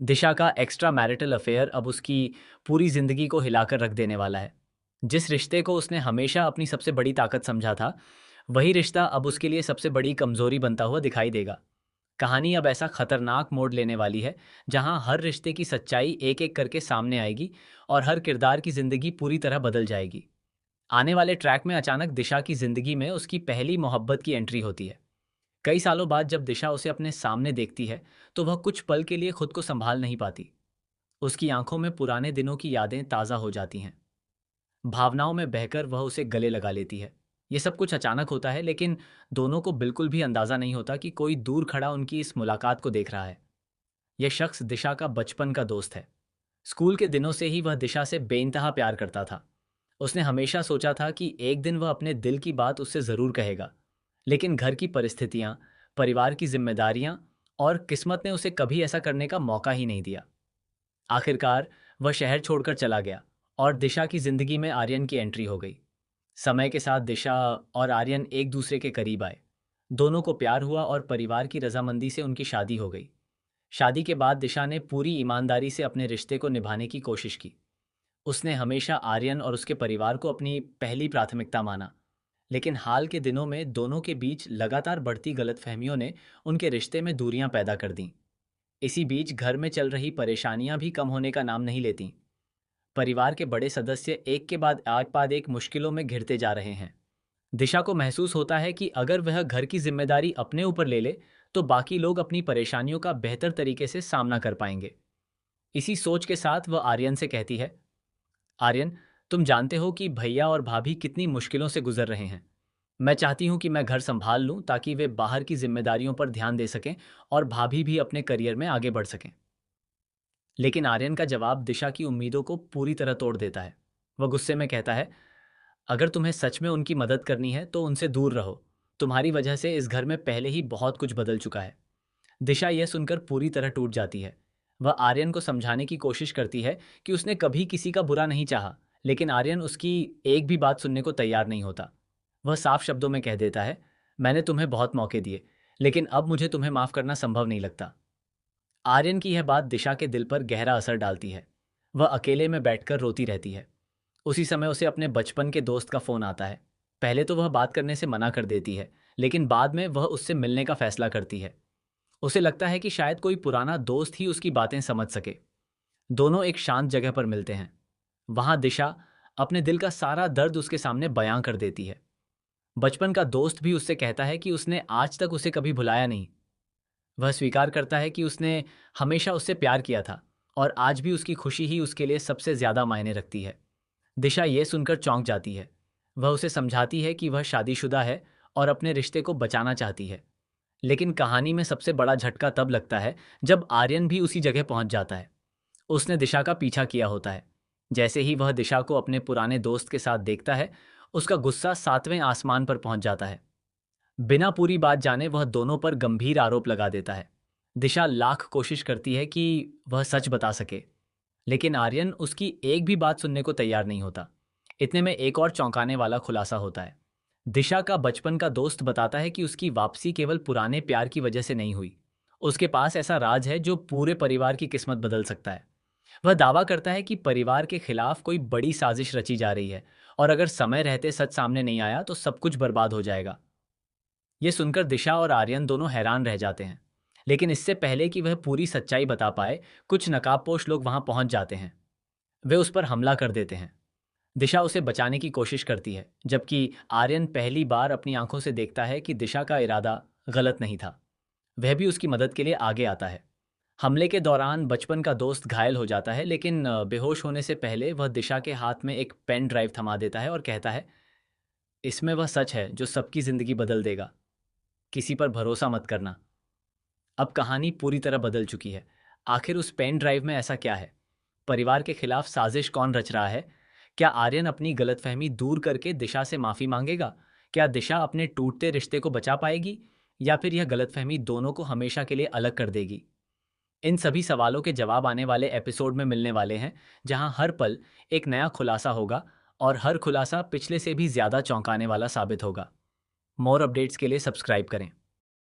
दिशा का extra marital affair अब उसकी पूरी जिंदगी को हिलाकर रख देने वाला है। जिस रिश्ते को उसने हमेशा अपनी सबसे बड़ी ताकत समझा था, वही रिश्ता अब उसके लिए सबसे बड़ी कमजोरी बनता हुआ दिखाई देगा। कहानी अब ऐसा खतरनाक मोड़ लेने वाली है, जहां हर रिश्ते की सच्चाई एक एक करके सामने आएगी और हर किरदार की जिंदगी पूरी तरह बदल जाएगी। आने वाले ट्रैक में अचानक दिशा की जिंदगी में उसकी पहली मोहब्बत की एंट्री होती है। कई सालों बाद जब दिशा उसे अपने सामने देखती है, तो वह कुछ पल के लिए खुद को संभाल नहीं पाती। उसकी आंखों में पुराने दिनों की यादें ताज़ा हो जाती हैं। भावनाओं में बहकर वह उसे गले लगा लेती है। ये सब कुछ अचानक होता है, लेकिन दोनों को बिल्कुल भी अंदाजा नहीं होता कि कोई दूर खड़ा उनकी इस मुलाकात को देख रहा है। यह शख्स दिशा का बचपन का दोस्त है। स्कूल के दिनों से ही वह दिशा से बेइंतहा प्यार करता था। उसने हमेशा सोचा था कि एक दिन वह अपने दिल की बात उससे ज़रूर कहेगा। लेकिन घर की परिस्थितियाँ, परिवार की जिम्मेदारियाँ और किस्मत ने उसे कभी ऐसा करने का मौका ही नहीं दिया। आखिरकार वह शहर छोड़कर चला गया और दिशा की जिंदगी में आर्यन की एंट्री हो गई। समय के साथ दिशा और आर्यन एक दूसरे के करीब आए। दोनों को प्यार हुआ और परिवार की रजामंदी से उनकी शादी हो गई। शादी के बाद दिशा ने पूरी ईमानदारी से अपने रिश्ते को निभाने की कोशिश की। उसने हमेशा आर्यन और उसके परिवार को अपनी पहली प्राथमिकता माना। लेकिन हाल के दिनों में दोनों के बीच लगातार बढ़ती गलतफहमियों ने उनके रिश्ते में दूरियां पैदा कर दीं। इसी बीच घर में चल रही परेशानियां भी कम होने का नाम नहीं लेती। परिवार के बड़े सदस्य एक के बाद एक मुश्किलों में घिरते जा रहे हैं। दिशा को महसूस होता है कि अगर वह घर की जिम्मेदारी अपने ऊपर ले ले, तो बाकी लोग अपनी परेशानियों का बेहतर तरीके से सामना कर पाएंगे। इसी सोच के साथ वह आर्यन से कहती है, आर्यन, तुम जानते हो कि भैया और भाभी कितनी मुश्किलों से गुजर रहे हैं। मैं चाहती हूँ कि मैं घर संभाल लूँ ताकि वे बाहर की जिम्मेदारियों पर ध्यान दे सकें और भाभी भी अपने करियर में आगे बढ़ सकें। लेकिन आर्यन का जवाब दिशा की उम्मीदों को पूरी तरह तोड़ देता है। वह गुस्से में कहता है, अगर तुम्हें सच में उनकी मदद करनी है तो उनसे दूर रहो। तुम्हारी वजह से इस घर में पहले ही बहुत कुछ बदल चुका है। दिशा यह सुनकर पूरी तरह टूट जाती है। वह आर्यन को समझाने की कोशिश करती है कि उसने कभी किसी का बुरा नहीं चाहा, लेकिन आर्यन उसकी एक भी बात सुनने को तैयार नहीं होता। वह साफ शब्दों में कह देता है, मैंने तुम्हें बहुत मौके दिए, लेकिन अब मुझे तुम्हें माफ करना संभव नहीं लगता। आर्यन की यह बात दिशा के दिल पर गहरा असर डालती है। वह अकेले में बैठकर रोती रहती है। उसी समय उसे अपने बचपन के दोस्त का फोन आता है। पहले तो वह बात करने से मना कर देती है, लेकिन बाद में वह उससे मिलने का फैसला करती है। उसे लगता है कि शायद कोई पुराना दोस्त ही उसकी बातें समझ सके। दोनों एक शांत जगह पर मिलते हैं। वहां दिशा अपने दिल का सारा दर्द उसके सामने बयां कर देती है। बचपन का दोस्त भी उससे कहता है कि उसने आज तक उसे कभी भुलाया नहीं। वह स्वीकार करता है कि उसने हमेशा उससे प्यार किया था और आज भी उसकी खुशी ही उसके लिए सबसे ज्यादा मायने रखती है। दिशा ये सुनकर चौंक जाती है। वह उसे समझाती है कि वह शादीशुदा है और अपने रिश्ते को बचाना चाहती है। लेकिन कहानी में सबसे बड़ा झटका तब लगता है जब आर्यन भी उसी जगह पहुंच जाता है। उसने दिशा का पीछा किया होता है। जैसे ही वह दिशा को अपने पुराने दोस्त के साथ देखता है, उसका गुस्सा सातवें आसमान पर पहुंच जाता है। बिना पूरी बात जाने वह दोनों पर गंभीर आरोप लगा देता है। दिशा लाख कोशिश करती है कि वह सच बता सके, लेकिन आर्यन उसकी एक भी बात सुनने को तैयार नहीं होता। इतने में एक और चौंकाने वाला खुलासा होता है। दिशा का बचपन का दोस्त बताता है कि उसकी वापसी केवल पुराने प्यार की वजह से नहीं हुई। उसके पास ऐसा राज है जो पूरे परिवार की किस्मत बदल सकता है। वह दावा करता है कि परिवार के खिलाफ कोई बड़ी साजिश रची जा रही है और अगर समय रहते सच सामने नहीं आया तो सब कुछ बर्बाद हो जाएगा। ये सुनकर दिशा और आर्यन दोनों हैरान रह जाते हैं। लेकिन इससे पहले कि वह पूरी सच्चाई बता पाए, कुछ नकाबपोश लोग वहां पहुंच जाते हैं। वे उस पर हमला कर देते हैं। दिशा उसे बचाने की कोशिश करती है, जबकि आर्यन पहली बार अपनी आंखों से देखता है कि दिशा का इरादा गलत नहीं था। वह भी उसकी मदद के लिए आगे आता है। हमले के दौरान बचपन का दोस्त घायल हो जाता है, लेकिन बेहोश होने से पहले वह दिशा के हाथ में एक पेन ड्राइव थमा देता है और कहता है, इसमें वह सच है जो सबकी जिंदगी बदल देगा। किसी पर भरोसा मत करना। अब कहानी पूरी तरह बदल चुकी है। आखिर उस पेन ड्राइव में ऐसा क्या है? परिवार के खिलाफ साजिश कौन रच रहा है? क्या आर्यन अपनी गलतफहमी दूर करके दिशा से माफी मांगेगा? क्या दिशा अपने टूटते रिश्ते को बचा पाएगी, या फिर यह गलतफहमी दोनों को हमेशा के लिए अलग कर देगी? इन सभी सवालों के जवाब आने वाले एपिसोड में मिलने वाले हैं, जहां हर पल एक नया खुलासा होगा और हर खुलासा पिछले से भी ज्यादा चौंकाने वाला साबित होगा। मोर अपडेट्स के लिए सब्सक्राइब करें।